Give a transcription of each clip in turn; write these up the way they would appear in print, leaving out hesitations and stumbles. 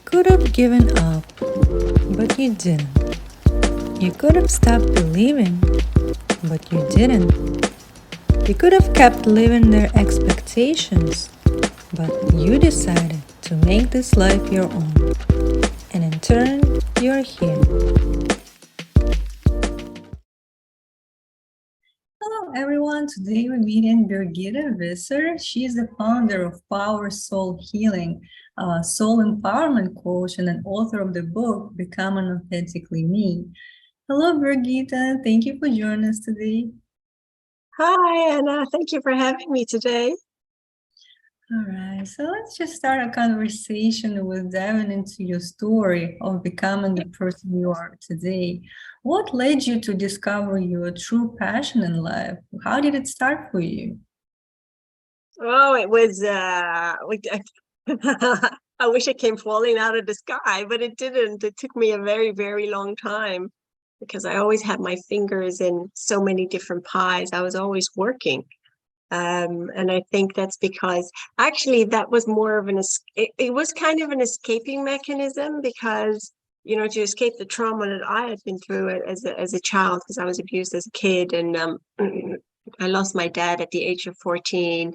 could have given up, but you didn't. You could have stopped believing, but you didn't. You could have kept living their expectations, but you decided to make this life your own. And in turn, you're here. Hello everyone, today we're meeting Birgitta Visser. She is the founder of Power Soul Healing, a soul empowerment coach and an author of the book Becoming Authentically Me. Hello Birgitta, thank you for joining us today. Hi Anna, thank you for having me today. All right, so let's just start a conversation with diving into your story of becoming the person you are today. What led you to discover your true passion in life? How did it start for you? Oh, it was, I wish it came falling out of the sky, but it didn't. It took me a very, very long time because I always had my fingers in so many different pies. I was always working. And I think that's because actually that was more of it was kind of an escaping mechanism because, you know, to escape the trauma that I had been through as a child, because I was abused as a kid. And I lost my dad at the age of 14.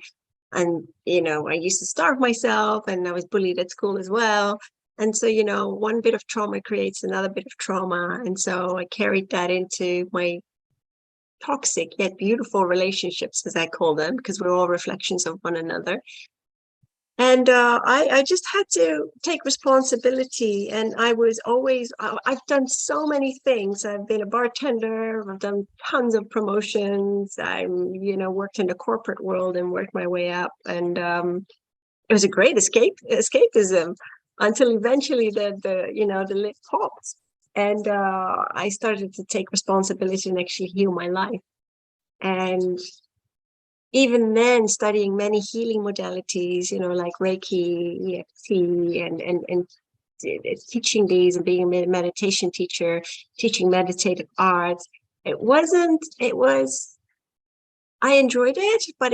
And, you know, I used to starve myself and I was bullied at school as well. And so, you know, one bit of trauma creates another bit of trauma. And so I carried that into my toxic yet beautiful relationships, as I call them, because we're all reflections of one another. And I just had to take responsibility. And I've done so many things. I've been a bartender. I've done tons of promotions. You know, worked in the corporate world and worked my way up. And it was a great escapism until eventually the lid popped. And I started to take responsibility and actually heal my life. And even then, studying many healing modalities, you know, like Reiki, EFT, and teaching these and being a meditation teacher, teaching meditative arts, I enjoyed it, but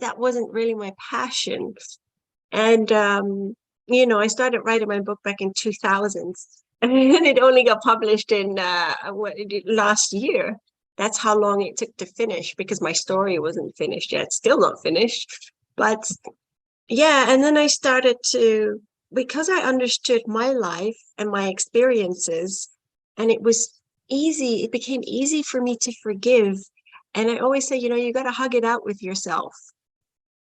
that wasn't really my passion. And, you know, I started writing my book back in 2000. And it only got published in last year. That's how long it took to finish because my story wasn't finished yet. Still not finished. But yeah, and then I started because I understood my life and my experiences, and it became easy for me to forgive. And I always say, you know, you got to hug it out with yourself.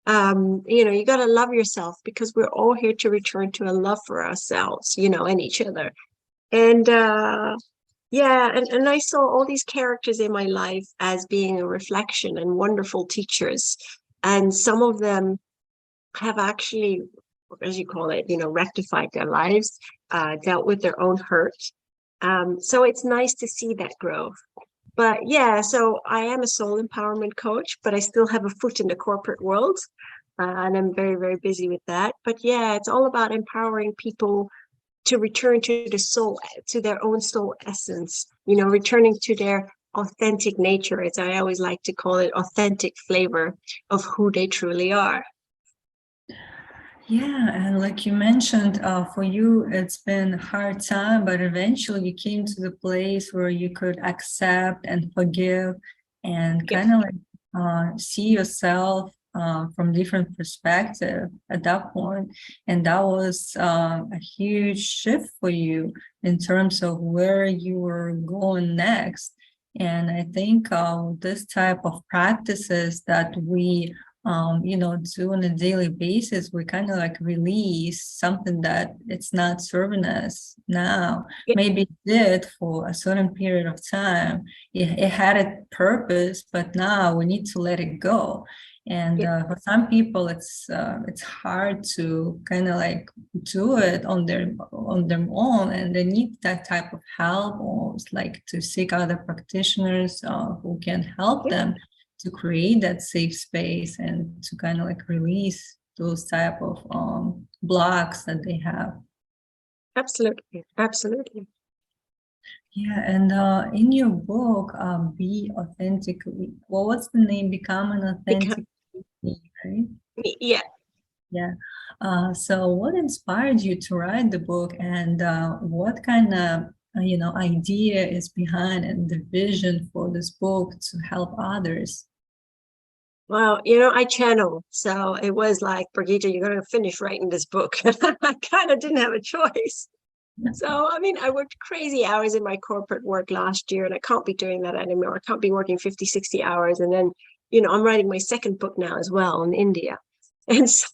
You know, you got to love yourself because we're all here to return to a love for ourselves, you know, and each other. And yeah, and I saw all these characters in my life as being a reflection and wonderful teachers. And some of them have actually, as you call it, you know, rectified their lives, dealt with their own hurt. So it's nice to see that growth. But yeah, so I am a soul empowerment coach, but I still have a foot in the corporate world. And I'm very, very busy with that. But yeah, it's all about empowering people to return to to their own soul essence, you know, returning to their authentic nature, as I always like to call it, authentic flavor of who they truly are. Yeah, and like you mentioned, for you, it's been a hard time, but eventually you came to the place where you could accept and forgive and kind of like see yourself from different perspective at that point. And that was a huge shift for you in terms of where you were going next. And I think this type of practices that we you know, do on a daily basis, we kind of like release something that it's not serving us now. Yeah. Maybe it did for a certain period of time. It had a purpose, but now we need to let it go. And for some people, it's hard to kind of like do it on their own, and they need that type of help, or like to seek other practitioners who can help them to create that safe space and to kind of like release those type of blocks that they have. Absolutely. Absolutely. Yeah, and in your book, Be Authentically, what's the name? Becoming Authentically Me, right? Yeah. Yeah. So what inspired you to write the book, and what kind of idea is behind and the vision for this book to help others? Well, I channel. So it was like, Birgitta, you're going to finish writing this book. I kind of didn't have a choice. So, I mean, I worked crazy hours in my corporate work last year, and I can't be doing that anymore. I can't be working 50, 60 hours. And then, I'm writing my second book now as well in India. And so,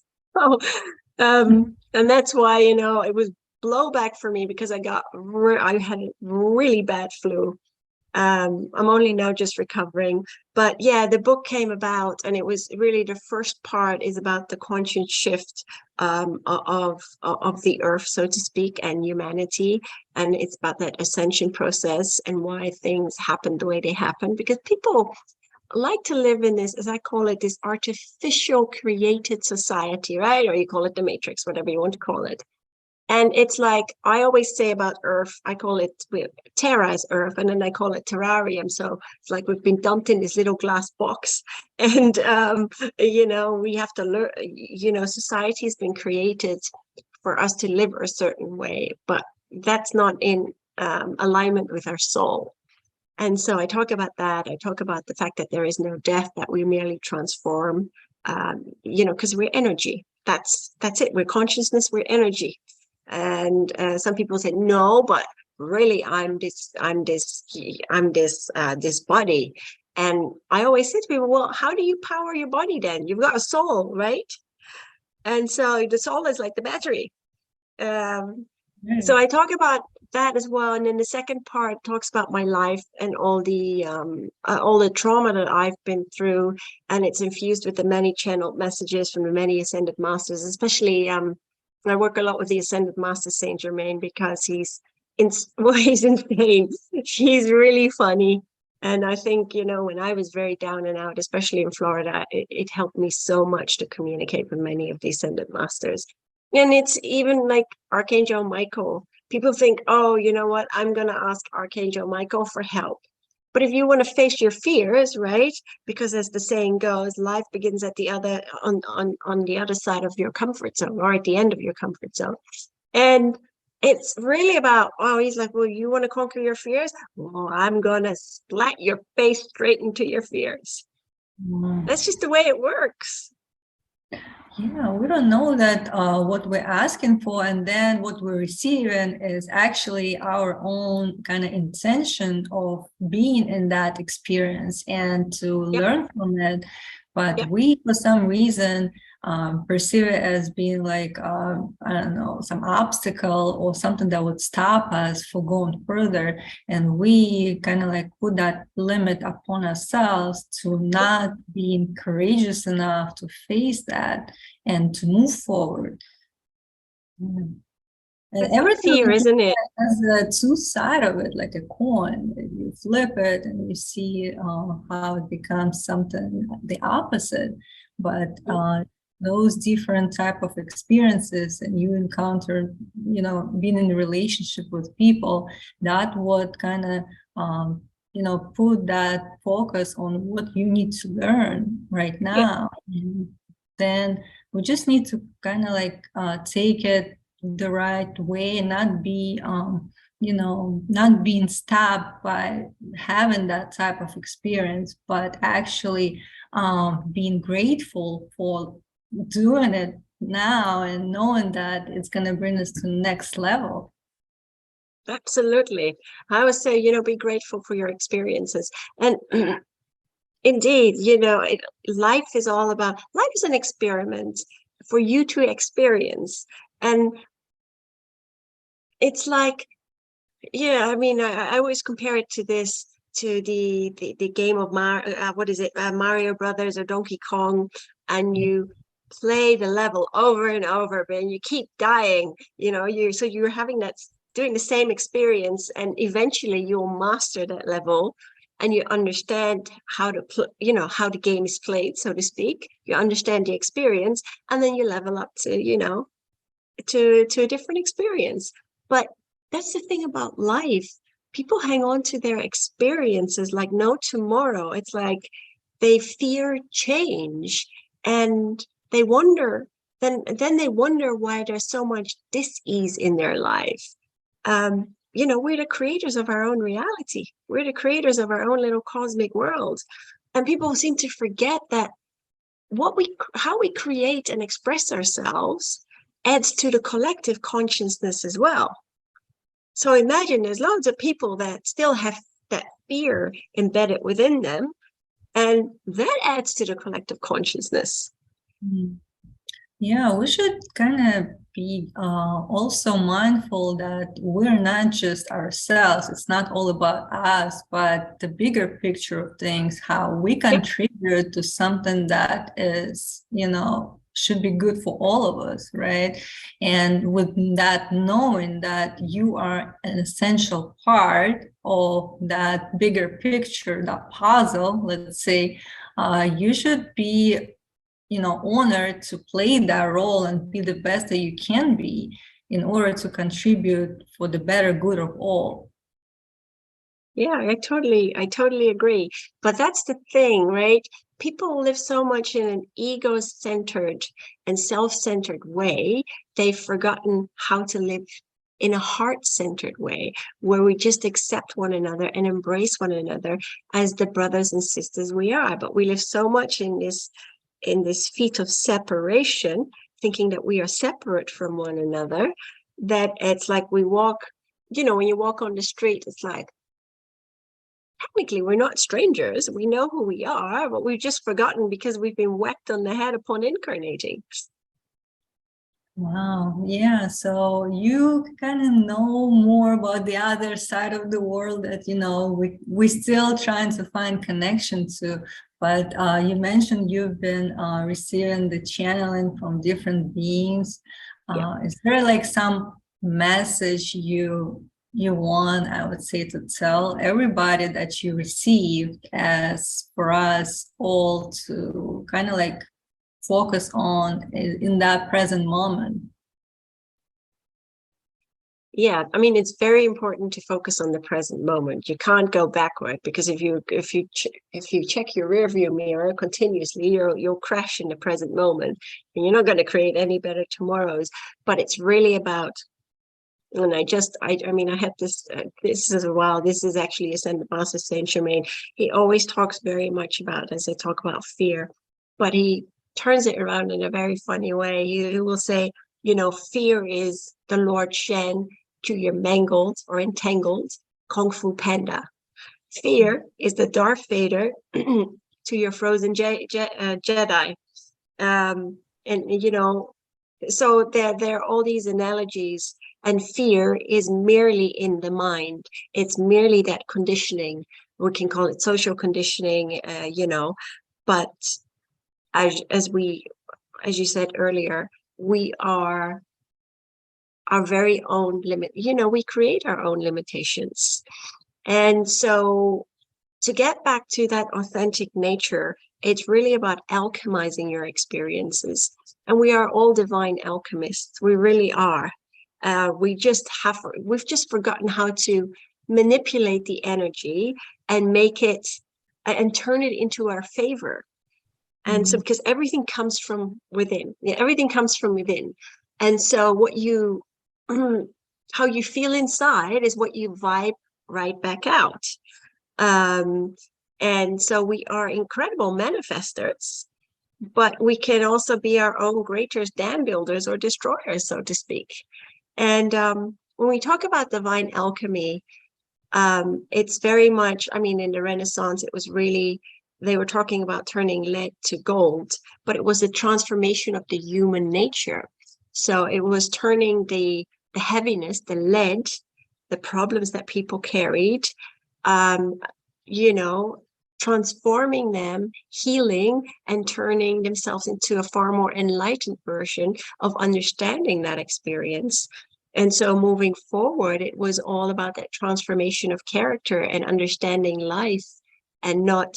and that's why, it was blowback for me because I had a really bad flu. I'm only now just recovering, but yeah, the book came about, and it was really, the first part is about the conscious shift of the earth, so to speak, and humanity, and it's about that ascension process and why things happen the way they happen, because people like to live in this, as I call it, this artificial created society, right? Or you call it the matrix, whatever you want to call it. And it's like I always say about Earth, I call it Terra as Earth, and then I call it terrarium. So it's like we've been dumped in this little glass box, and we have to learn. Society has been created for us to live a certain way, but that's not in alignment with our soul. And so I talk about that. I talk about the fact that there is no death; that we merely transform. Because we're energy. That's it. We're consciousness. We're energy. And some people say no, but really this body. And I always say to people, well, how do you power your body then? You've got a soul, right? And so the soul is like the battery. So I talk about that as well. And then the second part talks about my life and all the trauma that I've been through, and it's infused with the many channeled messages from the many ascended masters, especially I work a lot with the Ascended Master Saint Germain because he's insane. He's really funny. And I think, when I was very down and out, especially in Florida, it helped me so much to communicate with many of the Ascended Masters. And it's even like Archangel Michael. People think, oh, you know what? I'm going to ask Archangel Michael for help. But if you want to face your fears, right? Because as the saying goes, life begins at the other on the other side of your comfort zone, or at the end of your comfort zone. And it's really about, oh, he's like, well, you want to conquer your fears? Well, I'm gonna splat your face straight into your fears. That's just the way it works. Yeah, we don't know that what we're asking for, and then what we're receiving is actually our own kind of intention of being in that experience and to learn from it. But we, for some reason, perceive it as being like, I don't know, some obstacle or something that would stop us from going further. And we kind of like put that limit upon ourselves to not being courageous enough to face that and to move forward. And everything fear, isn't it? has the two sides of it, like a coin. You flip it and you see how it becomes something the opposite. But those different type of experiences, and you encounter, being in a relationship with people, that would kind of put that focus on what you need to learn right now. And then we just need to kind of like take it the right way and not be not being stopped by having that type of experience, but actually being grateful for doing it now and knowing that it's going to bring us to the next level. Absolutely. I always say, be grateful for your experiences. And indeed, life is an experiment for you to experience. And it's like, I always compare it to the game of Mario Brothers or Donkey Kong, and you play the level over and over, but you keep dying, you're having doing the same experience, and eventually you'll master that level, and you understand how how the game is played, so to speak. You understand the experience, and then you level up to to a different experience. But that's the thing about life. People hang on to their experiences like no tomorrow. It's like they fear change, and they wonder then they wonder why there's so much dis-ease in their life. We're the creators of our own reality. We're the creators of our own little cosmic world. And people seem to forget that how we create and express ourselves adds to the collective consciousness as well. So imagine there's loads of people that still have that fear embedded within them, and that adds to the collective consciousness. Yeah, we should kind of be also mindful that we're not just ourselves. It's not all about us, but the bigger picture of things, how we contribute to something that is, should be good for all of us, right? And with that, knowing that you are an essential part of that bigger picture, that puzzle, let's say, you should be honored to play that role and be the best that you can be in order to contribute for the better good of all. Yeah, I totally agree. But that's the thing, right? People live so much in an ego-centered and self-centered way, they've forgotten how to live in a heart-centered way, where we just accept one another and embrace one another as the brothers and sisters we are. But we live so much in this feat of separation, thinking that we are separate from one another, that it's like we walk, when you walk on the street, it's like, technically we're not strangers. We know who we are, but we've just forgotten because we've been whacked on the head upon incarnating. Wow. Yeah. So you kind of know more about the other side of the world that, we still trying to find connection to. But you mentioned you've been receiving the channeling from different beings. Is there like some message you want, I would say, to tell everybody that you received, as for us all to kind of like focus on in that present moment? Yeah, I mean, it's very important to focus on the present moment. You can't go backward, because if you check your rear view mirror continuously, you'll crash in the present moment, and you're not going to create any better tomorrows. But it's really about, and I had this this is actually Ascended Master Saint Germain. He always talks very much about, as I talk about fear, but he turns it around in a very funny way. He will say, fear is the Lord Shen to your mangled or entangled Kung Fu Panda. Fear is the Darth Vader to your frozen Jedi. So there are all these analogies, and fear is merely in the mind. It's merely that conditioning. We can call it social conditioning, but as you said earlier, we are our very own limit. We create our own limitations. And so to get back to that authentic nature, it's really about alchemizing your experiences. And we are all divine alchemists. We really are. We've just forgotten how to manipulate the energy and make it and turn it into our favor. And so, because everything comes from within, everything comes from within. And so how you feel inside is what you vibe right back out. And so we are incredible manifestors, but we can also be our own greatest dam builders or destroyers, so to speak. And when we talk about divine alchemy, it's very much, in the Renaissance, it was really, they were talking about turning lead to gold, but it was a transformation of the human nature. So it was turning the heaviness, the lead, the problems that people carried, transforming them, healing, and turning themselves into a far more enlightened version of understanding that experience. And so moving forward, it was all about that transformation of character and understanding life, and not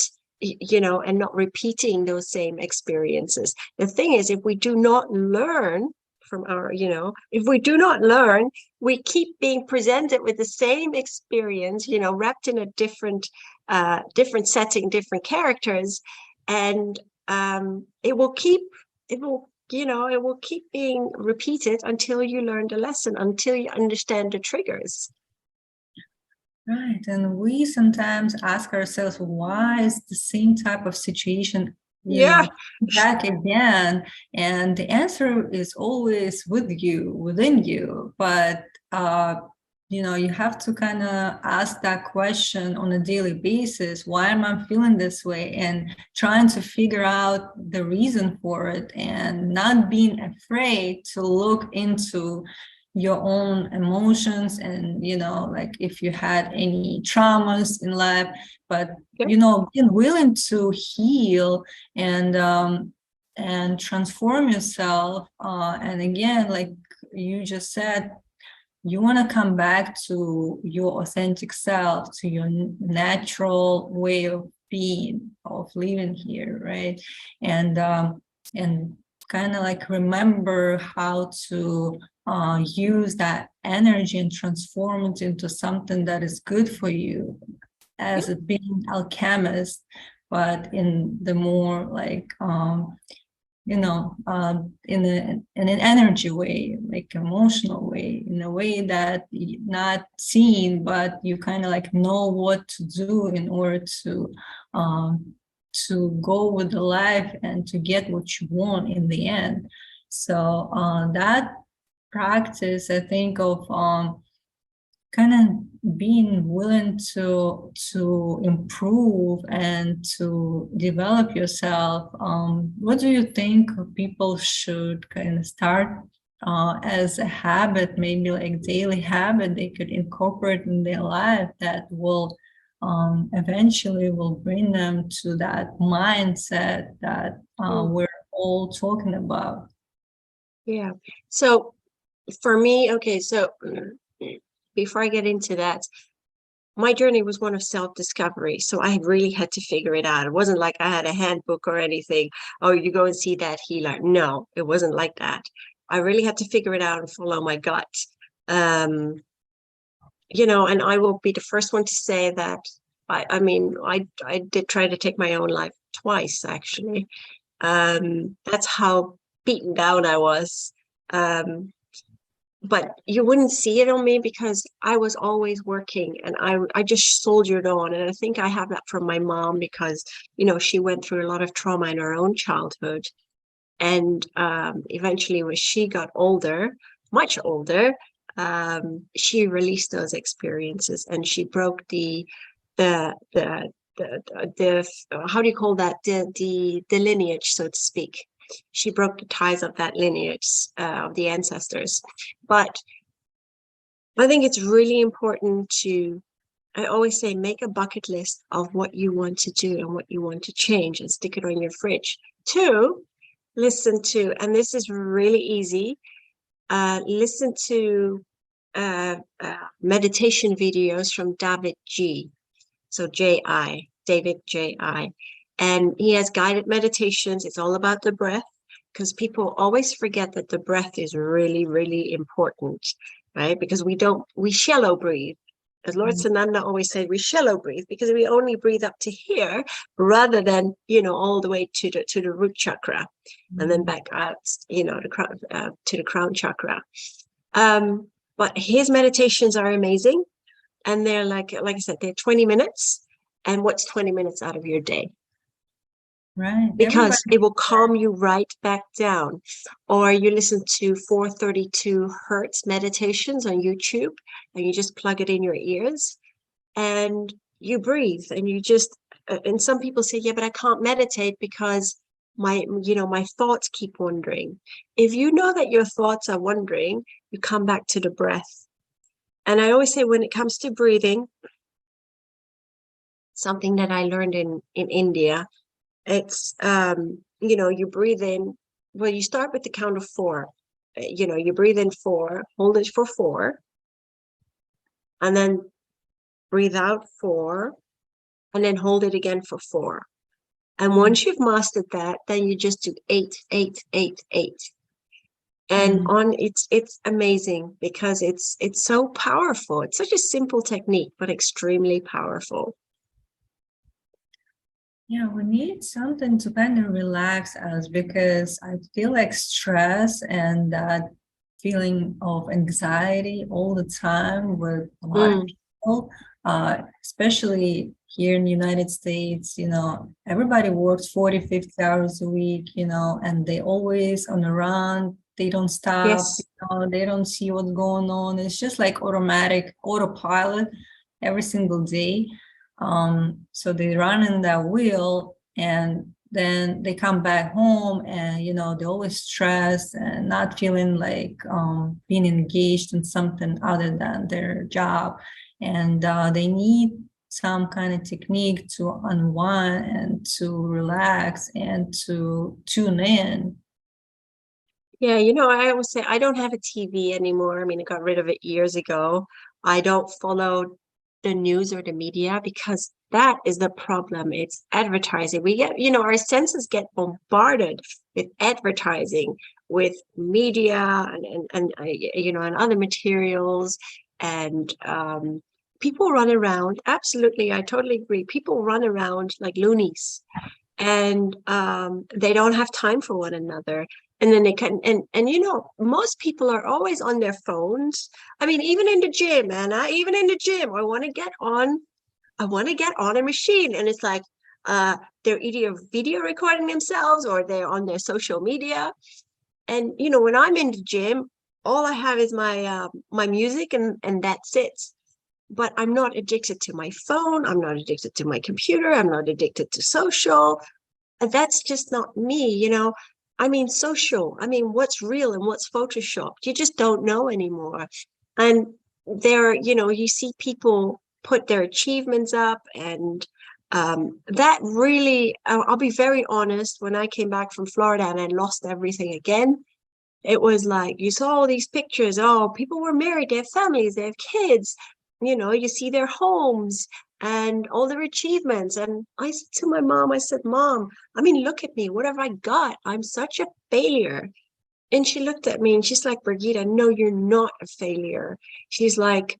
repeating those same experiences. The thing is, if we do not learn from if we do not learn, we keep being presented with the same experience, wrapped in a different setting, different characters, and it will you know, it will keep being repeated until you learn the lesson, until you understand the triggers. Right. And we sometimes ask ourselves, why is the same type of situation, back again? And the answer is always within you. But, you have to kind of ask that question on a daily basis. Why am I feeling this way? And trying to figure out the reason for it, and not being afraid to look into your own emotions, and like if you had any traumas in life, but being willing to heal and transform yourself, and again, like you just said, you want to come back to your authentic self, to your natural way of being, of living here, right? And kind of like remember how to use that energy and transform it into something that is good for you, as a being alchemist, but in the more like in an energy way, like emotional way, in a way that you're not seen, but you kind of like know what to do in order to go with the life and to get what you want in the end. So that practice, I think, of kind of being willing to improve and to develop yourself. What do you think people should kind of start as a habit, maybe like daily habit they could incorporate in their life that will eventually will bring them to that mindset that we're all talking about? Yeah. So for me, okay, so before I get into that, my journey was one of self-discovery. So I really had to figure it out. It wasn't like I had a handbook or anything. Oh, you go and see that healer. No, it wasn't like that. I really had to figure it out and follow my gut. And I will be the first one to say that I did try to take my own life twice, actually. That's how beaten down I was. But you wouldn't see it on me because I was always working, and I just soldiered on. And I think I have that from my mom because, she went through a lot of trauma in her own childhood. And eventually when she got older, much older, she released those experiences, and she broke the how do you call that? The lineage, so to speak. She broke the ties of that lineage of the ancestors. But I think it's really important I always say, make a bucket list of what you want to do and what you want to change and stick it on your fridge. 2, listen to, and this is really easy, listen to meditation videos from David G. So David J.I. And he has guided meditations. It's all about the breath, because people always forget that the breath is really, really important, right? Because we shallow breathe. As Lord Sananda always said, we shallow breathe because we only breathe up to here rather than, all the way to the root chakra and then back out, to the crown chakra. But his meditations are amazing. And they're like I said, they're 20 minutes. And what's 20 minutes out of your day? Right. Because it will calm you right back down. Or you listen to 432 hertz meditations on YouTube, and you just plug it in your ears and you breathe, and you just, and some people say, yeah, but I can't meditate because my thoughts keep wandering. If you know that your thoughts are wandering, you come back to the breath. And I always say, when it comes to breathing, something that I learned in India, it's, you breathe in, well, you start with the count of 4. You breathe in 4, hold it for 4, and then breathe out 4, and then hold it again for 4. And once you've mastered that, then you just do 8, 8, 8, 8. And it's amazing because it's so powerful. It's such a simple technique, but extremely powerful. Yeah, we need something to kind of relax us because I feel like stress and that feeling of anxiety all the time with a lot of Mm, people, especially here in the United States, everybody works 40, 50 hours a week, and they always on the run. They don't stop, yes. they don't see what's going on. It's just like automatic autopilot every single day. So they run in that wheel and then they come back home and, they're always stressed and not feeling like being engaged in something other than their job. And they need some kind of technique to unwind and to relax and to tune in. Yeah, I always say I don't have a TV anymore. I mean, I got rid of it years ago. I don't follow the news or the media because that is the problem. It's advertising. We get, our senses get bombarded with advertising, with media and other materials. And people run around. Absolutely, I totally agree. People run around like loonies, and they don't have time for one another. And then they can, and most people are always on their phones. I mean, even in the gym, man, even in the gym, I want to get on a machine, and it's like they're either video recording themselves or they're on their social media. And when I'm in the gym, all I have is my music, and that's it. But I'm not addicted to my phone. I'm not addicted to my computer. I'm not addicted to social. That's just not me. I mean, social. I mean, what's real and what's photoshopped? You just don't know anymore. And you see people put their achievements up, and that really, I'll be very honest, when I came back from Florida and I lost everything again, it was like you saw all these pictures. Oh, people were married, they have families, they have kids, you see their homes and all their achievements. And I said to my mom, I said, Mom, I mean, look at me, what have I got? I'm such a failure. And she looked at me and she's like, Birgitta, no, you're not a failure. She's like,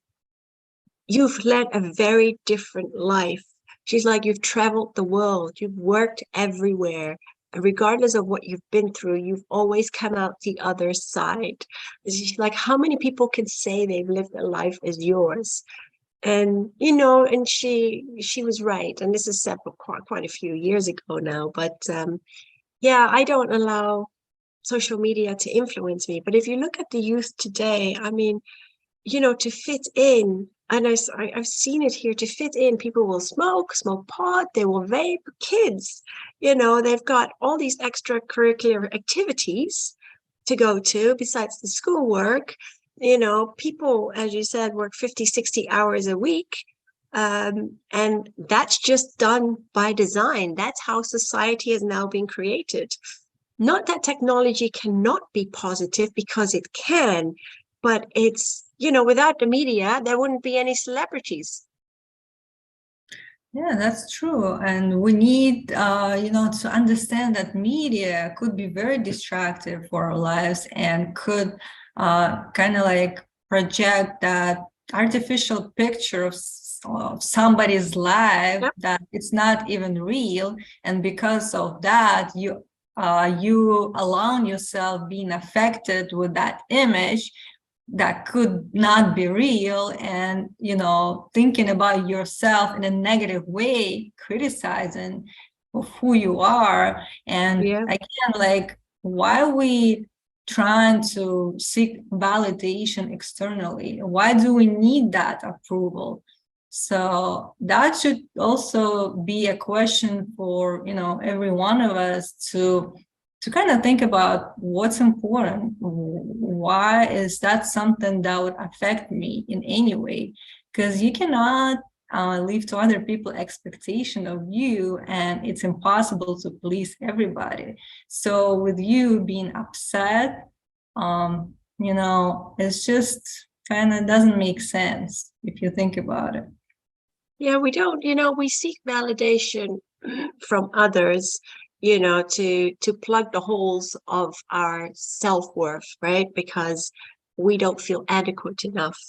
you've led a very different life. She's like, you've traveled the world, you've worked everywhere. And regardless of what you've been through, you've always come out the other side. She's like, how many people can say they've lived a life as yours? And and she was right. And this is several quite a few years ago now. But yeah, I don't allow social media to influence me. But if you look at the youth today, I mean, to fit in, and I've seen it here, to fit in, people will smoke pot, they will vape. Kids, they've got all these extracurricular activities to go to besides the schoolwork. People, as you said, work 50, 60 hours a week. And that's just done by design. That's how society has now been created. Not that technology cannot be positive, because it can, but it's, without the media, there wouldn't be any celebrities. Yeah, that's true. And we need, to understand that media could be very distractive for our lives and could kind of like project that artificial picture of somebody's life Yep. that it's not even real. And because of that, you allow yourself being affected with that image that could not be real, and thinking about yourself in a negative way, criticizing of who you are. And Yeah. again, like, why are we trying to seek validation externally? Why do we need that approval? So that should also be a question for every one of us to kind of think about what's important. Why is that something that would affect me in any way? Because you cannot leave to other people expectation of you, and it's impossible to please everybody. So with you being upset, it's just kind of doesn't make sense if you think about it. Yeah, we don't, we seek validation from others, to plug the holes of our self-worth, right? Because we don't feel adequate enough.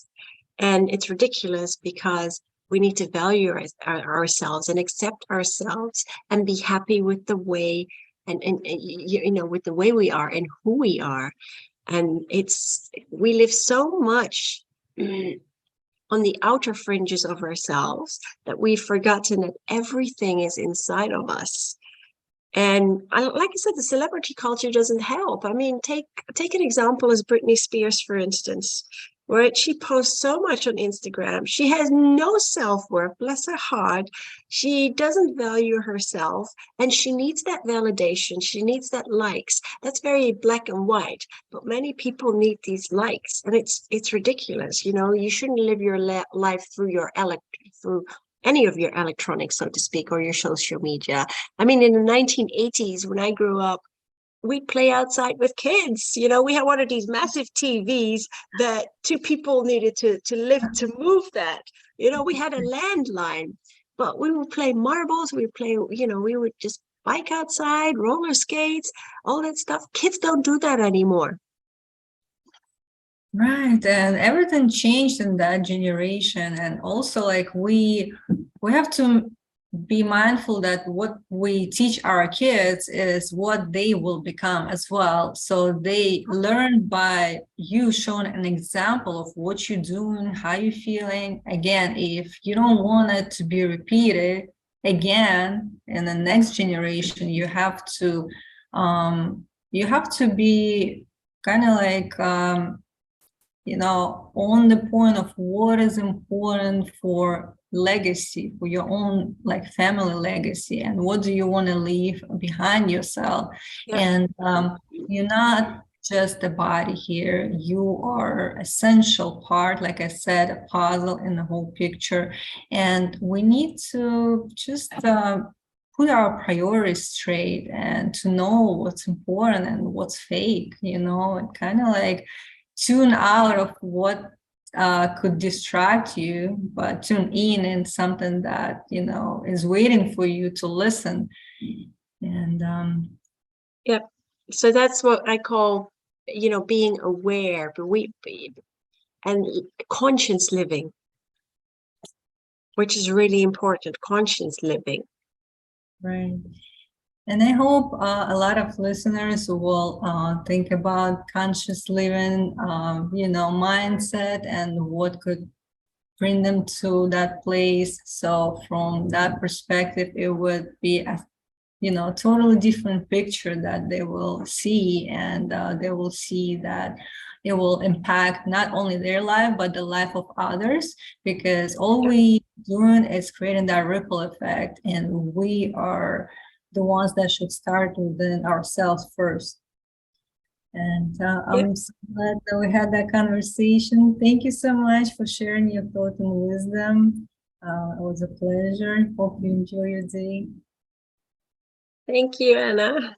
And it's ridiculous, because We need to value ourselves and accept ourselves and be happy with the way and with the way we are and who we are. And we live so much on the outer fringes of ourselves that we've forgotten that everything is inside of us. And like I said, the celebrity culture doesn't help. I mean, take an example as Britney Spears, for instance, where she posts so much on Instagram. She has no self-worth, bless her heart. She doesn't value herself, and she needs that validation. She needs that likes. That's very black and white, but many people need these likes, and it's ridiculous. You shouldn't live your life through through any of your electronics, so to speak, or your social media. I mean, in the 1980s, when I grew up, we'd play outside with kids. We had one of these massive TVs that two people needed to lift to move that. We had a landline, but we would play marbles. We would just bike outside, roller skates, all that stuff. Kids don't do that anymore. Right, and everything changed in that generation, and also like we have to be mindful that what we teach our kids is what they will become as well. So they learn by you showing an example of what you're doing, how you're feeling. Again, if you don't want it to be repeated again in the next generation, you have to be kind of like on the point of what is important for legacy, for your own like family legacy, and what do you want to leave behind yourself. Yeah. And you're not just a body here, you are essential part, like I said, a puzzle in the whole picture. And we need to just put our priorities straight and to know what's important and what's fake, and kind of like tune out of what could distract you, but tune in something that, is waiting for you to listen. And yep. So that's what I call, being aware, and conscious living, which is really important, conscious living. Right. And I hope a lot of listeners will think about conscious living, mindset, and what could bring them to that place. So from that perspective, it would be a totally different picture that they will see, and they will see that it will impact not only their life, but the life of others, because all we doing is creating that ripple effect, and we are the ones that should start within ourselves first. And I'm so glad that we had that conversation. Thank you so much for sharing your thoughts and wisdom. It was a pleasure. Hope you enjoy your day. Thank you, Anna.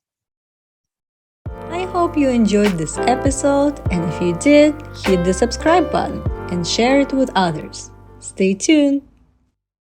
I hope you enjoyed this episode, and if you did, hit the subscribe button and share it with others. Stay tuned.